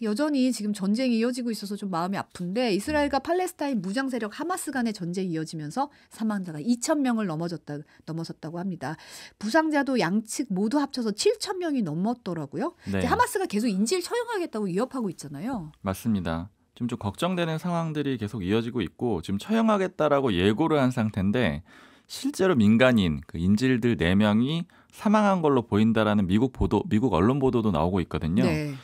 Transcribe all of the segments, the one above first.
여전히 지금 전쟁이 이어지고 있어서 좀 마음이 아픈데 이스라엘과 팔레스타인 무장 세력 하마스 간의 전쟁이 이어지면서 사망자가 2,000명을 넘어섰다고 합니다. 부상자도 양측 모두 합쳐서 7,000명이 넘었더라고요. 네. 이제 하마스가 계속 인질 처형하겠다고 위협하고 있잖아요. 맞습니다. 지금 좀 걱정되는 상황들이 계속 이어지고 있고 지금 처형하겠다라고 예고를 한 상태인데 실제로 민간인 그 인질들 4명이 사망한 걸로 보인다라는 미국 언론 보도도 나오고 있거든요. 네.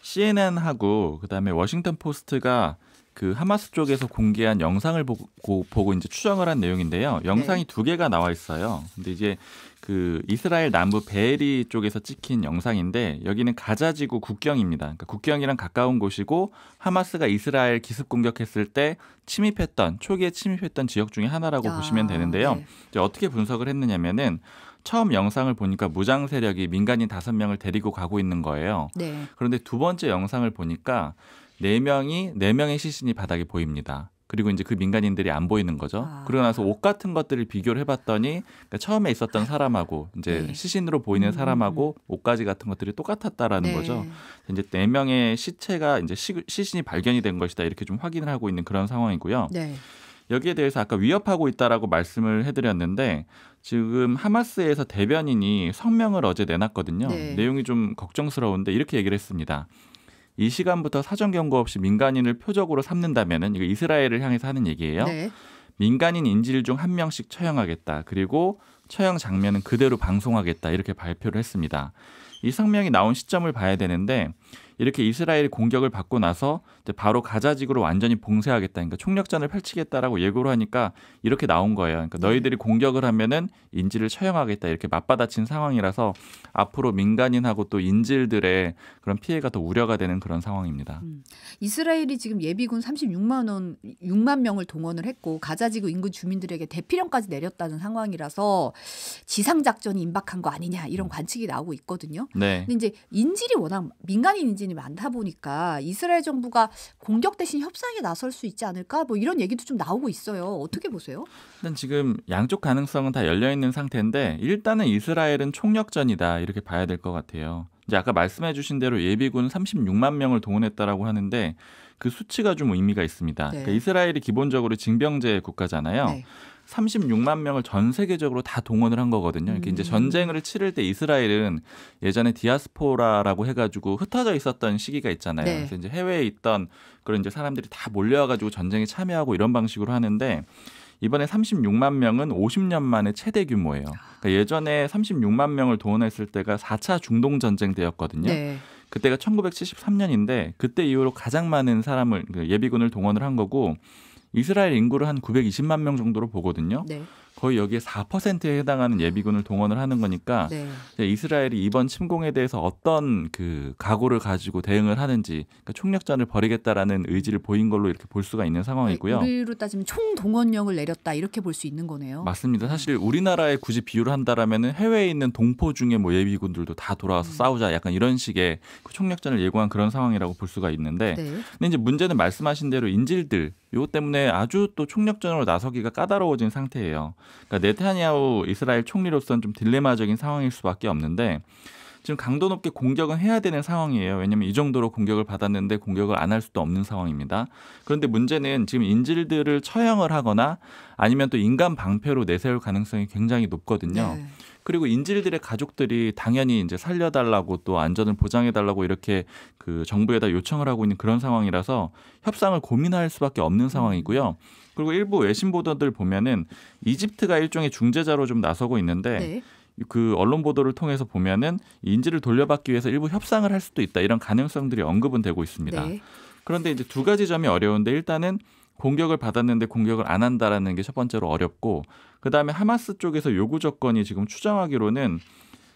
CNN하고 그다음에 워싱턴 포스트가 그 하마스 쪽에서 공개한 영상을 보고 이제 추정을 한 내용인데요. 영상이 2개가 나와 있어요. 근데 이제 그 이스라엘 남부 베에리 쪽에서 찍힌 영상인데 여기는 가자지구 국경입니다. 그러니까 국경이랑 가까운 곳이고 하마스가 이스라엘 기습 공격했을 때 초기에 침입했던 지역 중에 하나라고 보시면 되는데요. 네. 이제 어떻게 분석을 했느냐면은 처음 영상을 보니까 무장 세력이 민간인 5명을 데리고 가고 있는 거예요. 네. 그런데 2번째 영상을 보니까 4명의 시신이 바닥에 보입니다. 그리고 이제 그 민간인들이 안 보이는 거죠. 그러고 나서 옷 같은 것들을 비교를 해봤더니 그러니까 처음에 있었던 사람하고 이제 네. 시신으로 보이는 사람하고 옷가지 같은 것들이 똑같았다라는 네. 거죠. 이제 4명의 시체가 이제 시신이 발견이 된 것이다 이렇게 좀 확인을 하고 있는 그런 상황이고요. 네. 여기에 대해서 아까 위협하고 있다라고 말씀을 해드렸는데 지금 하마스에서 대변인이 성명을 어제 내놨거든요. 네. 내용이 좀 걱정스러운데 이렇게 얘기를 했습니다. 이 시간부터 사전 경고 없이 민간인을 표적으로 삼는다면은 이거 이스라엘을 향해서 하는 얘기예요. 네. 민간인 인질 중 1명씩 처형하겠다. 그리고 처형 장면은 그대로 방송하겠다. 이렇게 발표를 했습니다. 이 성명이 나온 시점을 봐야 되는데 이렇게 이스라엘이 공격을 받고 나서 이제 바로 가자지구를 완전히 봉쇄하겠다. 그러니까 총력전을 펼치겠다라고 예고를 하니까 이렇게 나온 거예요. 그러니까 너희들이 공격을 하면은 인질을 처형하겠다. 이렇게 맞받아친 상황이라서 앞으로 민간인하고 또 인질들의 그런 피해가 더 우려가 되는 그런 상황입니다. 이스라엘이 지금 예비군 6만 명을 동원을 했고 가자지구 인근 주민들에게 대피령까지 내렸다는 상황이라서 지상작전이 임박한 거 아니냐 이런 관측이 나오고 있거든요. 네. 근데 이제 인질이 워낙 민간인 인질이 많다 보니까 이스라엘 정부가 공격 대신 협상에 나설 수 있지 않을까? 뭐 이런 얘기도 좀 나오고 있어요. 어떻게 보세요? 일단 지금 양쪽 가능성은 다 열려 있는 상태인데 일단은 이스라엘은 총력전이다 이렇게 봐야 될 것 같아요. 이제 아까 말씀해 주신 대로 예비군 36만 명을 동원했다라고 하는데 그 수치가 좀 의미가 있습니다. 네. 그러니까 이스라엘이 기본적으로 징병제 국가잖아요. 네. 36만 명을 전 세계적으로 다 동원을 한 거거든요. 이렇게 이제 전쟁을 치를 때 이스라엘은 예전에 디아스포라라고 해가지고 흩어져 있었던 시기가 있잖아요. 네. 그래서 이제 해외에 있던 그런 이제 사람들이 다 몰려와가지고 전쟁에 참여하고 이런 방식으로 하는데 이번에 36만 명은 50년 만에 최대 규모예요. 그러니까 예전에 36만 명을 동원했을 때가 4차 중동 전쟁 때였거든요. 네. 그때가 1973년인데 그때 이후로 가장 많은 사람을 예비군을 동원을 한 거고 이스라엘 인구를 한 920만 명 정도로 보거든요. 네. 거의 여기에 4%에 해당하는 예비군을 동원을 하는 거니까 네. 이스라엘이 이번 침공에 대해서 어떤 그 각오를 가지고 대응을 하는지 그러니까 총력전을 벌이겠다라는 의지를 보인 걸로 이렇게 볼 수가 있는 상황이고요. 우리로 따지면 총동원령을 내렸다 이렇게 볼 수 있는 거네요. 맞습니다. 사실 우리나라에 굳이 비유를 한다라면은 해외에 있는 동포 중에 뭐 예비군들도 다 돌아와서 싸우자 약간 이런 식의 그 총력전을 예고한 그런 상황이라고 볼 수가 있는데 네. 근데 이제 문제는 말씀하신 대로 인질들 이것 때문에 아주 또 총력전으로 나서기가 까다로워진 상태예요. 그러니까 네타냐후 이스라엘 총리로서는 좀 딜레마적인 상황일 수밖에 없는데 지금 강도 높게 공격은 해야 되는 상황이에요. 왜냐하면 이 정도로 공격을 받았는데 공격을 안 할 수도 없는 상황입니다. 그런데 문제는 지금 인질들을 처형을 하거나 아니면 또 인간 방패로 내세울 가능성이 굉장히 높거든요. 네. 그리고 인질들의 가족들이 당연히 이제 살려달라고 또 안전을 보장해달라고 이렇게 그 정부에다 요청을 하고 있는 그런 상황이라서 협상을 고민할 수밖에 없는 상황이고요. 그리고 일부 외신 보도들 보면은 이집트가 일종의 중재자로 좀 나서고 있는데 네. 그 언론 보도를 통해서 보면은 인질을 돌려받기 위해서 일부 협상을 할 수도 있다 이런 가능성들이 언급은 되고 있습니다. 네. 그런데 이제 두 가지 점이 어려운데 일단은 공격을 받았는데 공격을 안 한다라는 게 첫 번째로 어렵고 그다음에 하마스 쪽에서 요구 조건이 지금 추정하기로는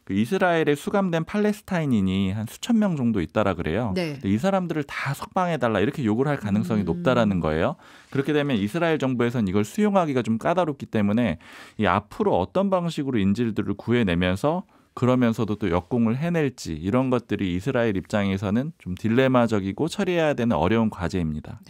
그 이스라엘에 수감된 팔레스타인인이 한 수천 명 정도 있다라 그래요. 네. 근데 이 사람들을 다 석방해달라 이렇게 요구를 할 가능성이 높다라는 거예요. 그렇게 되면 이스라엘 정부에서는 이걸 수용하기가 좀 까다롭기 때문에 이 앞으로 어떤 방식으로 인질들을 구해내면서 그러면서도 또 역공을 해낼지 이런 것들이 이스라엘 입장에서는 좀 딜레마적이고 처리해야 되는 어려운 과제입니다.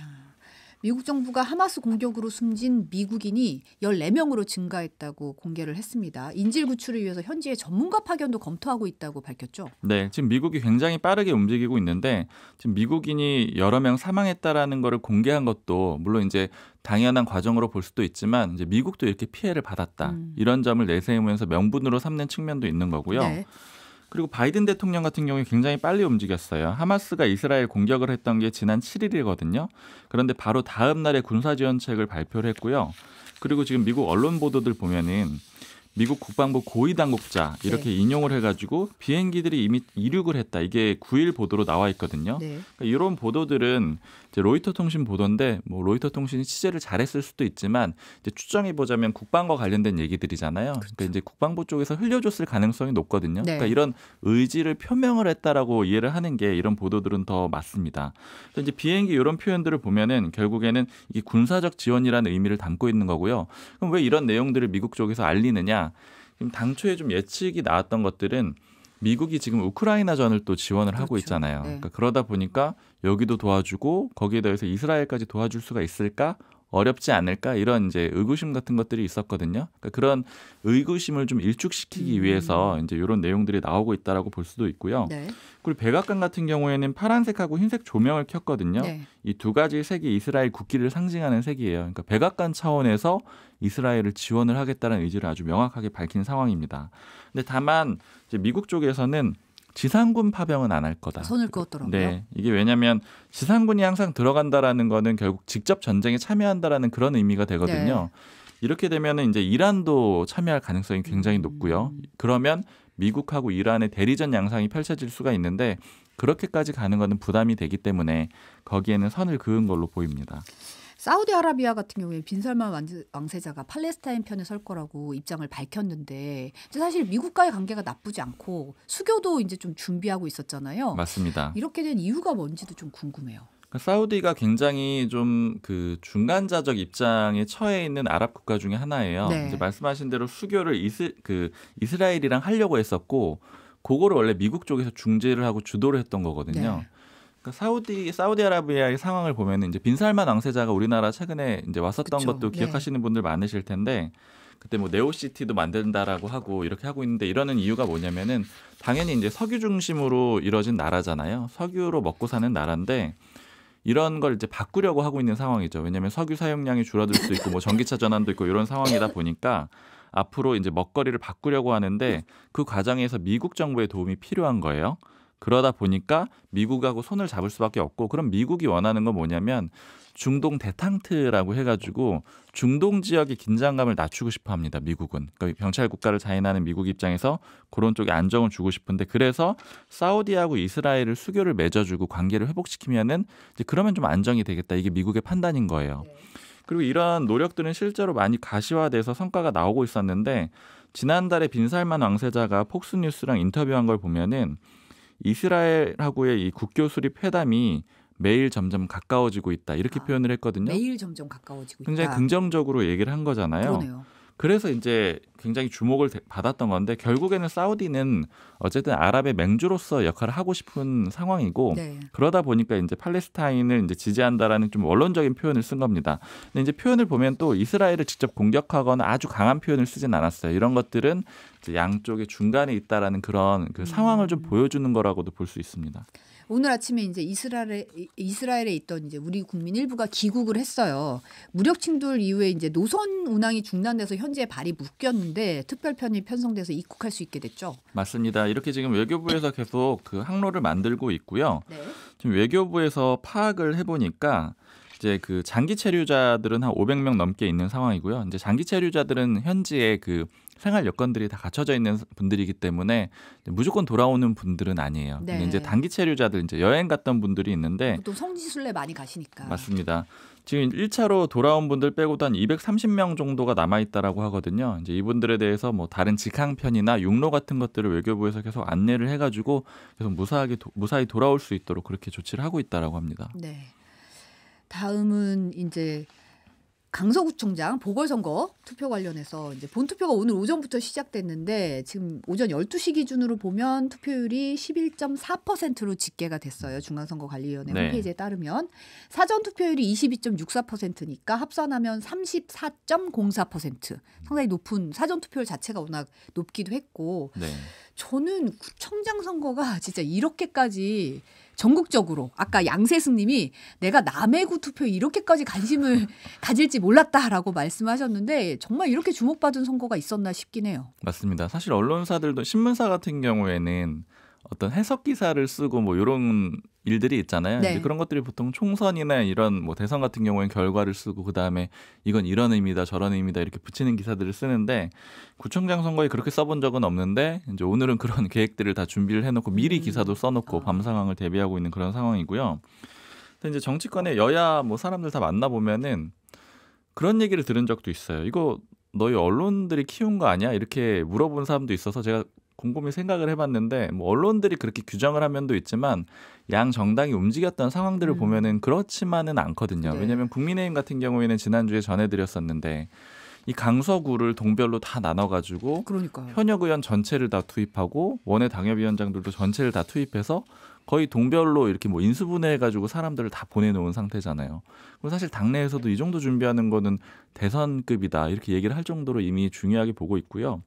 미국 정부가 하마스 공격으로 숨진 미국인이 14명으로 증가했다고 공개를 했습니다. 인질 구출을 위해서 현지에 전문가 파견도 검토하고 있다고 밝혔죠. 네, 지금 미국이 굉장히 빠르게 움직이고 있는데 지금 미국인이 여러 명 사망했다라는 거를 공개한 것도 물론 이제 당연한 과정으로 볼 수도 있지만 이제 미국도 이렇게 피해를 받았다. 이런 점을 내세우면서 명분으로 삼는 측면도 있는 거고요. 네. 그리고 바이든 대통령 같은 경우에 굉장히 빨리 움직였어요. 하마스가 이스라엘 공격을 했던 게 지난 7일이거든요. 그런데 바로 다음 날에 군사지원책을 발표를 했고요. 그리고 지금 미국 언론 보도들 보면은 미국 국방부 고위 당국자 이렇게 인용을 해가지고 비행기들이 이미 이륙을 했다. 이게 9일 보도로 나와 있거든요. 네. 그러니까 이런 보도들은 이제 로이터 통신 보도인데 뭐 로이터 통신이 취재를 잘했을 수도 있지만 이제 추정해 보자면 국방과 관련된 얘기들이잖아요. 그러니까 이제 국방부 쪽에서 흘려줬을 가능성이 높거든요. 네. 그러니까 이런 의지를 표명을 했다라고 이해를 하는 게 이런 보도들은 더 맞습니다. 그래서 이제 비행기 이런 표현들을 보면은 결국에는 이게 군사적 지원이라는 의미를 담고 있는 거고요. 그럼 왜 이런 내용들을 미국 쪽에서 알리느냐? 지금 당초에 좀 예측이 나왔던 것들은 미국이 지금 우크라이나전을 또 지원을 하고 있잖아요. 네. 그러니까 그러다 보니까 여기도 도와주고 거기에 더해서 이스라엘까지 도와줄 수가 있을까? 어렵지 않을까? 이런 이제 의구심 같은 것들이 있었거든요. 그러니까 그런 의구심을 좀 일축시키기 위해서 이제 이런 내용들이 나오고 있다라고 볼 수도 있고요. 네. 그리고 백악관 같은 경우에는 파란색하고 흰색 조명을 켰거든요. 네. 이 두 가지 색이 이스라엘 국기를 상징하는 색이에요. 그러니까 백악관 차원에서 이스라엘을 지원을 하겠다는 의지를 아주 명확하게 밝힌 상황입니다. 근데 다만 이제 미국 쪽에서는 지상군 파병은 안 할 거다. 선을 그었더라고요. 네, 이게 왜냐하면 지상군이 항상 들어간다라는 거는 결국 직접 전쟁에 참여한다라는 그런 의미가 되거든요. 이렇게 되면은 이제 이란도 참여할 가능성이 굉장히 높고요. 그러면 미국하고 이란의 대리전 양상이 펼쳐질 수가 있는데 그렇게까지 가는 것은 부담이 되기 때문에 거기에는 선을 그은 걸로 보입니다. 사우디아라비아 같은 경우에 빈살만 왕세자가 팔레스타인 편에 설 거라고 입장을 밝혔는데 이제 사실 미국과의 관계가 나쁘지 않고 수교도 이제 좀 준비하고 있었잖아요. 맞습니다. 이렇게 된 이유가 뭔지도 좀 궁금해요. 그러니까 사우디가 굉장히 좀 그 중간자적 입장에 처해 있는 아랍 국가 중에 하나예요. 네. 이제 말씀하신 대로 수교를 이스라엘이랑 하려고 했었고 그거를 원래 미국 쪽에서 중재를 하고 주도를 했던 거거든요. 네. 그러니까 사우디아라비아의 상황을 보면 이제 빈살만 왕세자가 우리나라 최근에 이제 왔었던 그쵸. 것도 기억하시는 분들 많으실 텐데 그때 뭐 네오시티도 만든다라고 하고 이렇게 하고 있는데 이러는 이유가 뭐냐면은 당연히 이제 석유 중심으로 이뤄진 나라잖아요. 석유로 먹고 사는 나라인데 이런 걸 이제 바꾸려고 하고 있는 상황이죠. 왜냐하면 석유 사용량이 줄어들 수도 있고 뭐 전기차 전환도 있고 이런 상황이다 보니까 앞으로 이제 먹거리를 바꾸려고 하는데 그 과정에서 미국 정부의 도움이 필요한 거예요. 그러다 보니까 미국하고 손을 잡을 수밖에 없고 그럼 미국이 원하는 건 뭐냐면 중동 대탕트라고 해가지고 중동 지역의 긴장감을 낮추고 싶어 합니다. 미국은. 그러니까 병찰 국가를 자인하는 미국 입장에서 그런 쪽에 안정을 주고 싶은데 그래서 사우디하고 이스라엘을 수교를 맺어주고 관계를 회복시키면은 이제 그러면 좀 안정이 되겠다. 이게 미국의 판단인 거예요. 그리고 이런 노력들은 실제로 많이 가시화돼서 성과가 나오고 있었는데 지난달에 빈살만 왕세자가 폭스뉴스랑 인터뷰한 걸 보면은 이스라엘하고의 이 국교 수립 회담이 매일 점점 가까워지고 있다 이렇게 표현을 했거든요. 매일 점점 가까워지고 있다. 굉장히 긍정적으로 얘기를 한 거잖아요. 그러네요. 그래서 이제 굉장히 주목을 받았던 건데 결국에는 사우디는 어쨌든 아랍의 맹주로서 역할을 하고 싶은 상황이고 네. 그러다 보니까 이제 팔레스타인을 이제 지지한다라는 좀 원론적인 표현을 쓴 겁니다. 근데 이제 표현을 보면 또 이스라엘을 직접 공격하거나 아주 강한 표현을 쓰진 않았어요. 이런 것들은 이제 양쪽의 중간에 있다라는 그런 그 상황을 좀 보여주는 거라고도 볼 수 있습니다. 오늘 아침에 이제 이스라엘에 있던 이제 우리 국민 일부가 귀국을 했어요. 무력 충돌 이후에 이제 노선 운항이 중단돼서 현재 발이 묶였는데 특별편이 편성돼서 입국할 수 있게 됐죠. 맞습니다. 이렇게 지금 외교부에서 계속 그 항로를 만들고 있고요. 네. 지금 외교부에서 파악을 해보니까 이제 그 장기 체류자들은 한 500명 넘게 있는 상황이고요. 이제 장기 체류자들은 현지에 그 생활 여건들이 다 갖춰져 있는 분들이기 때문에 무조건 돌아오는 분들은 아니에요. 네. 근데 이제 단기 체류자들 이제 여행 갔던 분들이 있는데 또 성지순례 많이 가시니까. 맞습니다. 지금 1차로 돌아온 분들 빼고도 한 230명 정도가 남아 있다라고 하거든요. 이제 이분들에 대해서 뭐 다른 직항편이나 육로 같은 것들을 외교부에서 계속 안내를 해가지고 계속 무사히 돌아올 수 있도록 그렇게 조치를 하고 있다라고 합니다. 네. 다음은 이제 강서구청장 보궐선거 투표 관련해서 이제 본투표가 오늘 오전부터 시작됐는데 지금 오전 12시 기준으로 보면 투표율이 11.4%로 집계가 됐어요. 중앙선거관리위원회 네. 홈페이지에 따르면 사전 투표율이 22.64%니까 합산하면 34.04%. 상당히 높은 사전 투표율 자체가 워낙 높기도 했고 네. 저는 구청장 선거가 진짜 이렇게까지 전국적으로 아까 양세승님이 내가 남해구 투표에 이렇게까지 관심을 가질지 몰랐다라고 말씀하셨는데 정말 이렇게 주목받은 선거가 있었나 싶긴 해요. 맞습니다. 사실 언론사들도 신문사 같은 경우에는 어떤 해석 기사를 쓰고 뭐 이런 일들이 있잖아요. 네. 이제 그런 것들이 보통 총선이나 이런 뭐 대선 같은 경우에는 결과를 쓰고 그다음에 이건 이런 의미다 저런 의미다 이렇게 붙이는 기사들을 쓰는데 구청장 선거에 그렇게 써본 적은 없는데 이제 오늘은 그런 계획들을 다 준비를 해놓고 미리 기사도 써놓고 밤 상황을 대비하고 있는 그런 상황이고요. 근데 이제 정치권의 여야 뭐 사람들 다 만나보면은 그런 얘기를 들은 적도 있어요. 이거 너희 언론들이 키운 거 아니야? 이렇게 물어본 사람도 있어서 제가 곰곰이 생각을 해봤는데 뭐 언론들이 그렇게 규정을 한 면도 있지만 양 정당이 움직였던 상황들을 보면은 그렇지만은 않거든요. 네. 왜냐하면 국민의힘 같은 경우에는 지난주에 전해드렸었는데 이 강서구를 동별로 다 나눠가지고 그러니까요. 현역 의원 전체를 다 투입하고 원외 당협위원장들도 전체를 다 투입해서 거의 동별로 이렇게 뭐 인수분해해가지고 사람들을 다 보내놓은 상태잖아요. 그럼 사실 당내에서도 이 정도 준비하는 거는 대선급이다 이렇게 얘기를 할 정도로 이미 중요하게 보고 있고요.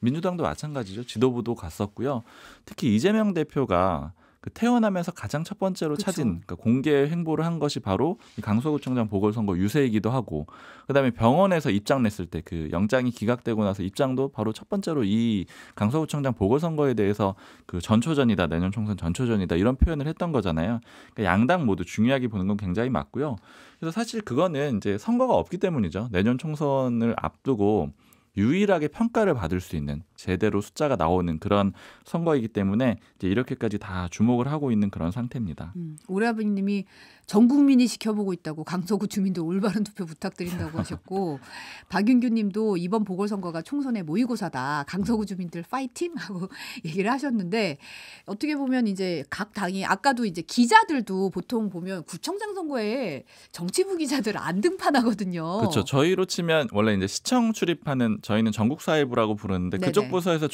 민주당도 마찬가지죠. 지도부도 갔었고요. 특히 이재명 대표가 그 태어나면서 가장 첫 번째로 그쵸. 찾은 그러니까 공개 행보를 한 것이 바로 이 강서구청장 보궐선거 유세이기도 하고 그다음에 병원에서 입장 냈을 때 그 영장이 기각되고 나서 입장도 바로 첫 번째로 이 강서구청장 보궐선거에 대해서 그 전초전이다 내년 총선 전초전이다 이런 표현을 했던 거잖아요. 그러니까 양당 모두 중요하게 보는 건 굉장히 맞고요. 그래서 사실 그거는 이제 선거가 없기 때문이죠. 내년 총선을 앞두고 유일하게 평가를 받을 수 있는 제대로 숫자가 나오는 그런 선거이기 때문에 이제 이렇게까지 다 주목을 하고 있는 그런 상태입니다. 오라버니님이 전 국민이 지켜보고 있다고 강서구 주민들 올바른 투표 부탁드린다고 하셨고 박윤규님도 이번 보궐선거가 총선의 모의고사다. 강서구 주민들 파이팅 하고 얘기를 하셨는데 어떻게 보면 이제 각 당이 아까도 이제 기자들도 보통 보면 구청장 선거에 정치부 기자들 안 등판하거든요. 그렇죠. 저희로 치면 원래 이제 시청 출입하는 저희는 전국사회부라고 부르는데 네네. 그쪽 부서에서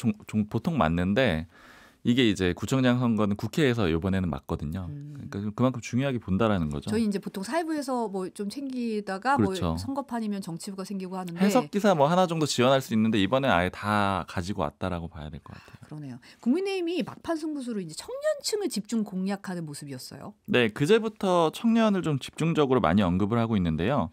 보통 맞는데 이게 이제 구청장 선거는 국회에서 이번에는 맞거든요. 그러니까 그만큼 중요하게 본다라는 거죠. 저희 이제 보통 사회부에서 뭐 좀 챙기다가 그렇죠. 뭐 선거판이면 정치부가 생기고 하는데 해석 기사 뭐 하나 정도 지원할 수 있는데 이번에 아예 다 가지고 왔다라고 봐야 될 것 같아요. 그러네요. 국민의힘이 막판 승부수로 이제 청년층을 집중 공략하는 모습이었어요. 네, 그제부터 청년을 좀 집중적으로 많이 언급을 하고 있는데요.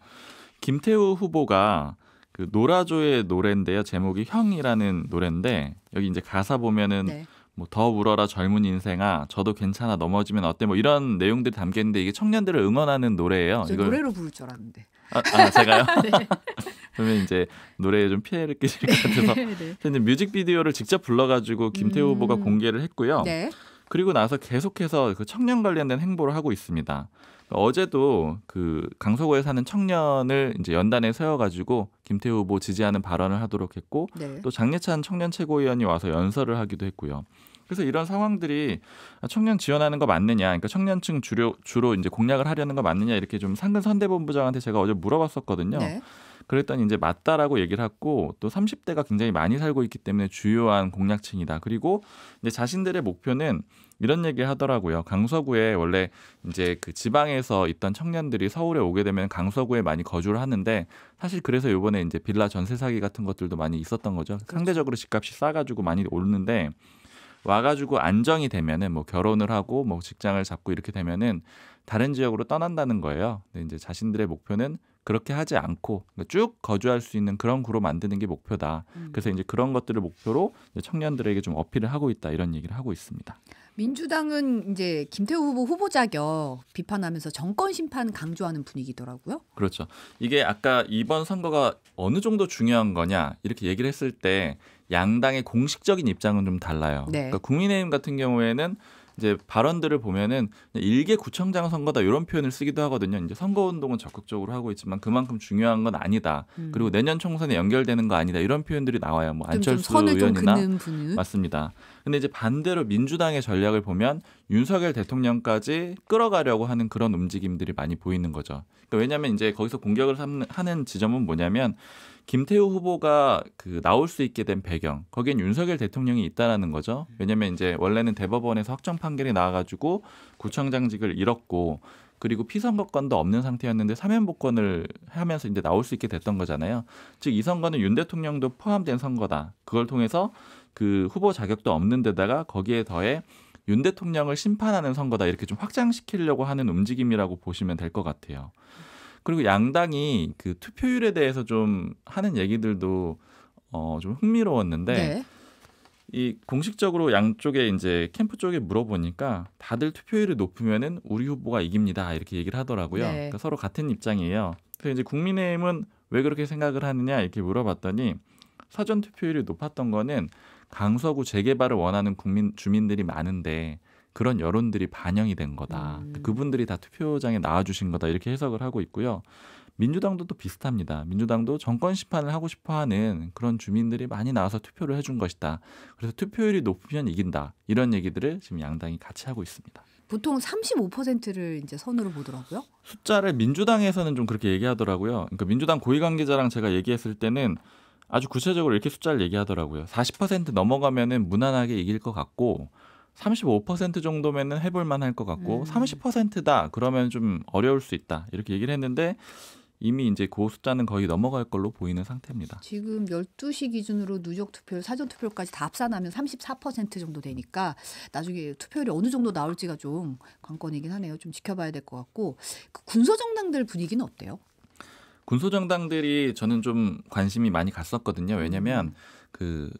김태우 후보가 그 노라조의 노래인데요. 제목이 형이라는 노래인데 여기 이제 가사 보면은 네. 뭐 더 울어라 젊은 인생아 저도 괜찮아 넘어지면 어때 뭐 이런 내용들이 담겨 있는데 이게 청년들을 응원하는 노래예요. 저 노래로 부를 줄 알았는데. 제가요? 네. 그러면 이제 노래에 좀 피해를 끼칠 것 같아서 네. 근데 뮤직비디오를 직접 불러가지고 김태우 후보가 공개를 했고요. 네. 그리고 나서 계속해서 그 청년 관련된 행보를 하고 있습니다. 어제도 그 강서구에 사는 청년을 이제 연단에 세워가지고 김태우 후보 지지하는 발언을 하도록 했고 네. 또 장예찬 청년 최고위원이 와서 연설을 하기도 했고요. 그래서 이런 상황들이 청년 지원하는 거 맞느냐, 그러니까 청년층 주로 이제 공략을 하려는 거 맞느냐 이렇게 좀 상근 선대본부장한테 제가 어제 물어봤었거든요. 네. 그랬더니 이제 맞다라고 얘기를 했고 또 30대가 굉장히 많이 살고 있기 때문에 주요한 공략층이다. 그리고 이제 자신들의 목표는 이런 얘기 하더라고요. 강서구에 원래 이제 그 지방에서 있던 청년들이 서울에 오게 되면 강서구에 많이 거주를 하는데 사실 그래서 이번에 이제 빌라 전세 사기 같은 것들도 많이 있었던 거죠. 상대적으로 집값이 싸가지고 많이 오르는데 와가지고 안정이 되면은 뭐 결혼을 하고 뭐 직장을 잡고 이렇게 되면은 다른 지역으로 떠난다는 거예요. 근데 이제 자신들의 목표는 그렇게 하지 않고 쭉 거주할 수 있는 그런 구로 만드는 게 목표다. 그래서 이제 그런 것들을 목표로 이제 청년들에게 좀 어필을 하고 있다 이런 얘기를 하고 있습니다. 민주당은 이제 김태우 후보 후보 자격 비판하면서 정권 심판 강조하는 분위기더라고요. 그렇죠. 이게 아까 이번 선거가 어느 정도 중요한 거냐 이렇게 얘기를 했을 때 양당의 공식적인 입장은 좀 달라요. 네. 그러니까 국민의힘 같은 경우에는 이제 발언들을 보면은 일개 구청장 선거다 이런 표현을 쓰기도 하거든요. 이제 선거 운동은 적극적으로 하고 있지만 그만큼 중요한 건 아니다. 그리고 내년 총선에 연결되는 거 아니다. 이런 표현들이 나와요. 뭐 안철수 선을 좀 의원이나 긋는 분은 맞습니다. 근데 이제 반대로 민주당의 전략을 보면 윤석열 대통령까지 끌어가려고 하는 그런 움직임들이 많이 보이는 거죠. 그러니까 왜냐하면 이제 거기서 공격을 하는 지점은 뭐냐면 김태우 후보가 그 나올 수 있게 된 배경, 거기엔 윤석열 대통령이 있다라는 거죠. 왜냐하면 이제 원래는 대법원에서 확정 판결이 나와가지고 구청장직을 잃었고, 그리고 피선거권도 없는 상태였는데 사면복권을 하면서 이제 나올 수 있게 됐던 거잖아요. 즉 이 선거는 윤 대통령도 포함된 선거다. 그걸 통해서 그 후보 자격도 없는 데다가 거기에 더해 윤 대통령을 심판하는 선거다. 이렇게 좀 확장시키려고 하는 움직임이라고 보시면 될 것 같아요. 그리고 양당이 그 투표율에 대해서 좀 하는 얘기들도 좀 흥미로웠는데 네. 이 공식적으로 양쪽에 이제 캠프 쪽에 물어보니까 다들 투표율이 높으면은 우리 후보가 이깁니다 이렇게 얘기를 하더라고요. 네. 그러니까 서로 같은 입장이에요. 그래서 이제 국민의힘은 왜 그렇게 생각을 하느냐 이렇게 물어봤더니 사전 투표율이 높았던 거는 강서구 재개발을 원하는 주민들이 많은데 그런 여론들이 반영이 된 거다. 그분들이 다 투표장에 나와주신 거다 이렇게 해석을 하고 있고요. 민주당도 또 비슷합니다. 민주당도 정권 심판을 하고 싶어하는 그런 주민들이 많이 나와서 투표를 해준 것이다. 그래서 투표율이 높으면 이긴다. 이런 얘기들을 지금 양당이 같이 하고 있습니다. 보통 35%를 이제 선으로 보더라고요. 숫자를 민주당에서는 좀 그렇게 얘기하더라고요. 그러니까 민주당 고위 관계자랑 제가 얘기했을 때는 아주 구체적으로 이렇게 숫자를 얘기하더라고요. 40% 넘어가면은 무난하게 이길 것 같고 35% 정도면은 해볼 만할 것 같고 30%다 그러면 좀 어려울 수 있다. 이렇게 얘기를 했는데 이미 이제 그 숫자는 거의 넘어갈 걸로 보이는 상태입니다. 지금 12시 기준으로 누적 투표율, 사전 투표율까지 다 합산하면 34% 정도 되니까 나중에 투표율이 어느 정도 나올지가 좀 관건이긴 하네요. 좀 지켜봐야 될 것 같고 그 군소정당들 분위기는 어때요? 군소정당들이 저는 좀 관심이 많이 갔었거든요. 왜냐하면 그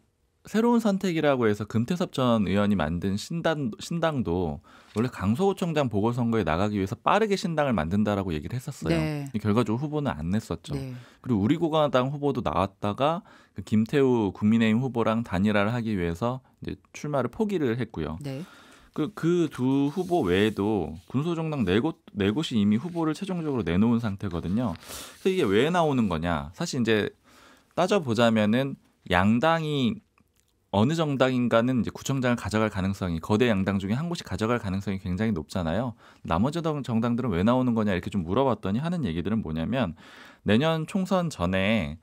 새로운 선택이라고 해서 금태섭 전 의원이 만든 신당도 원래 강서구청장 보궐선거에 나가기 위해서 빠르게 신당을 만든다라고 얘기를 했었어요. 네. 결과적으로 후보는 안 냈었죠. 네. 그리고 우리공화당 후보도 나왔다가 그 김태우 국민의힘 후보랑 단일화를 하기 위해서 이제 출마를 포기를 했고요. 네. 그 두 후보 외에도 군소정당 네 곳이 이미 후보를 최종적으로 내놓은 상태거든요. 그래서 이게 왜 나오는 거냐? 사실 이제 따져보자면은 양당이 어느 정당인가는 이제 구청장을 가져갈 가능성이 거대 양당 중에 한 곳이 가져갈 가능성이 굉장히 높잖아요. 나머지 정당들은 왜 나오는 거냐 이렇게 좀 물어봤더니 하는 얘기들은 뭐냐면 내년 총선 전에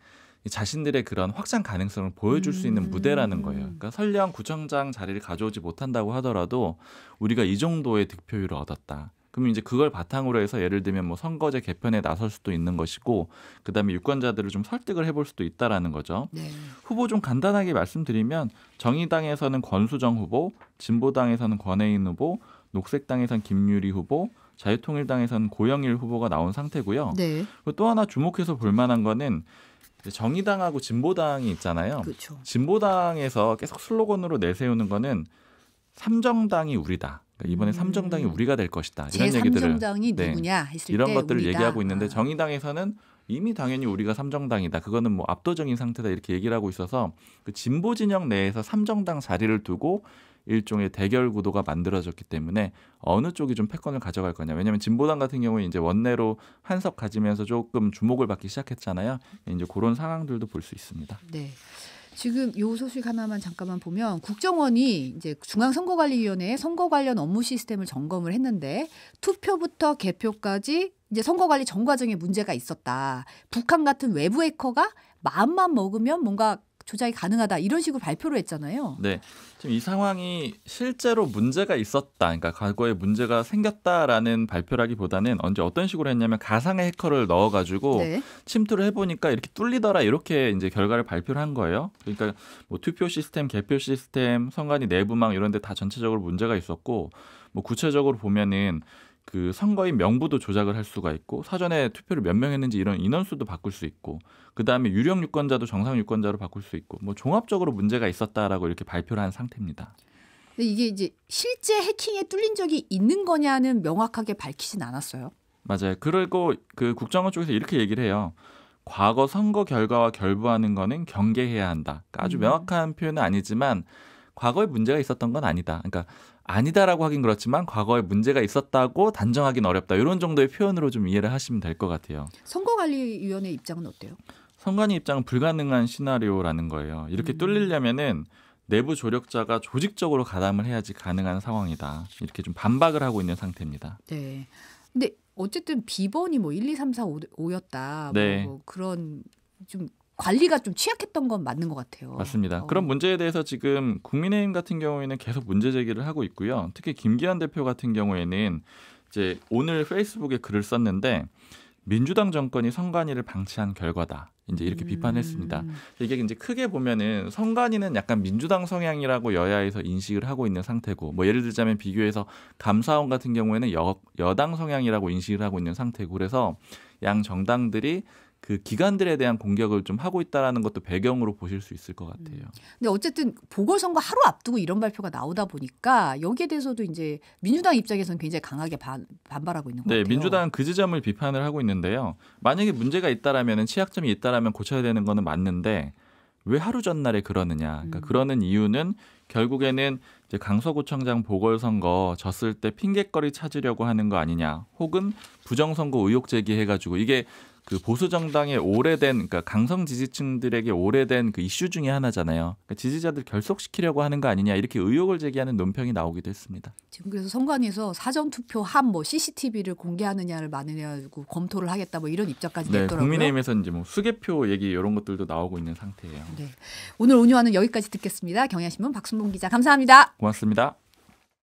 자신들의 그런 확장 가능성을 보여줄 수 있는 무대라는 거예요. 그러니까 설령 구청장 자리를 가져오지 못한다고 하더라도 우리가 이 정도의 득표율을 얻었다. 그러면 이제 그걸 바탕으로 해서 예를 들면 뭐 선거제 개편에 나설 수도 있는 것이고 그다음에 유권자들을 좀 설득을 해볼 수도 있다라는 거죠. 네. 후보 좀 간단하게 말씀드리면 정의당에서는 권수정 후보, 진보당에서는 권혜인 후보, 녹색당에서는 김유리 후보, 자유통일당에서는 고영일 후보가 나온 상태고요. 네. 그리고 또 하나 주목해서 볼 만한 거는 정의당하고 진보당이 있잖아요. 그렇죠. 진보당에서 계속 슬로건으로 내세우는 거는 삼정당이 우리다. 그러니까 이번에 삼정당이 우리가 될 것이다. 이런 얘기들을 제3정당이 누구냐 했을 이런 때 것들을 우리다. 얘기하고 있는데 정의당에서는 이미 당연히 우리가 삼정당이다. 그거는 뭐 압도적인 상태다. 이렇게 얘기를 하고 있어서 그 진보 진영 내에서 삼정당 자리를 두고 일종의 대결 구도가 만들어졌기 때문에 어느 쪽이 좀 패권을 가져갈 거냐. 왜냐하면 진보당 같은 경우에 이제 원내로 한석 가지면서 조금 주목을 받기 시작했잖아요. 이제 그런 상황들도 볼 수 있습니다. 네. 지금 요 소식 하나만 잠깐만 보면 국정원이 이제 중앙선거관리위원회에 선거 관련 업무 시스템을 점검을 했는데 투표부터 개표까지 이제 선거관리 전 과정에 문제가 있었다. 북한 같은 외부 해커가 마음만 먹으면 뭔가 조작이 가능하다 이런 식으로 발표를 했잖아요. 네, 지금 이 상황이 실제로 문제가 있었다, 그러니까 과거에 문제가 생겼다라는 발표라기보다는 언제 어떤 식으로 했냐면 가상의 해커를 넣어가지고 네. 침투를 해보니까 이렇게 뚫리더라 이렇게 이제 결과를 발표를 한 거예요. 그러니까 뭐 투표 시스템, 개표 시스템, 선관위 내부망 이런데 다 전체적으로 문제가 있었고 뭐 구체적으로 보면은. 그 선거인 명부도 조작을 할 수가 있고 사전에 투표를 몇 명 했는지 이런 인원수도 바꿀 수 있고 그다음에 유령 유권자도 정상 유권자로 바꿀 수 있고 뭐 종합적으로 문제가 있었다라고 이렇게 발표를 한 상태입니다. 근데 이게 이제 실제 해킹에 뚫린 적이 있는 거냐는 명확하게 밝히진 않았어요. 맞아요. 그리고 그 국정원 쪽에서 이렇게 얘기를 해요. 과거 선거 결과와 결부하는 거는 경계해야 한다. 그러니까 아주 명확한 표현은 아니지만 과거에 문제가 있었던 건 아니다. 그러니까 아니다라고 하긴 그렇지만 과거에 문제가 있었다고 단정하기는 어렵다. 이런 정도의 표현으로 좀 이해를 하시면 될 것 같아요. 선거관리위원회 입장은 어때요? 선관위 입장은 불가능한 시나리오라는 거예요. 이렇게 뚫리려면은 내부 조력자가 조직적으로 가담을 해야지 가능한 상황이다. 이렇게 좀 반박을 하고 있는 상태입니다. 네. 근데 어쨌든 비번이 뭐 1, 2, 3, 4, 5였다. 네. 뭐 그런 좀 관리가 좀 취약했던 건 맞는 것 같아요. 맞습니다. 그런 문제에 대해서 지금 국민의힘 같은 경우에는 계속 문제 제기를 하고 있고요. 특히 김기현 대표 같은 경우에는 이제 오늘 페이스북에 글을 썼는데 민주당 정권이 선관위를 방치한 결과다. 이제 이렇게 비판했습니다. 이게 이제 크게 보면은 선관위는 약간 민주당 성향이라고 여야에서 인식을 하고 있는 상태고, 뭐 예를 들자면 비교해서 감사원 같은 경우에는 여당 성향이라고 인식을 하고 있는 상태고, 그래서 양 정당들이 그 기관들에 대한 공격을 좀 하고 있다라는 것도 배경으로 보실 수 있을 것 같아요. 근데 어쨌든 보궐선거 하루 앞두고 이런 발표가 나오다 보니까 여기에 대해서도 이제 민주당 입장에서는 굉장히 강하게 반발하고 있는 것 같아요. 민주당은 그 지점을 비판을 하고 있는데요. 만약에 문제가 있다라면 취약점이 있다라면 고쳐야 되는 거는 맞는데 왜 하루 전날에 그러느냐. 그러니까 그러는 이유는 결국에는 이제 강서구청장 보궐선거 졌을 때 핑계거리 찾으려고 하는 거 아니냐. 혹은 부정선거 의혹 제기해가지고 이게 그 보수 정당의 오래된, 그러니까 강성 지지층들에게 오래된 그 이슈 중에 하나잖아요. 그러니까 지지자들 결속시키려고 하는 거 아니냐, 이렇게 의혹을 제기하는 논평이 나오기도 했습니다. 지금 그래서 선관위에서 사전 투표함 뭐 CCTV를 공개하느냐를 마련해가지고 검토를 하겠다 뭐 이런 입장까지 냈더라고요. 국민의힘에서 이제 뭐 수개표 얘기 이런 것들도 나오고 있는 상태예요. 네, 오늘 온유화는 여기까지 듣겠습니다. 경향신문 박순봉 기자 감사합니다. 고맙습니다.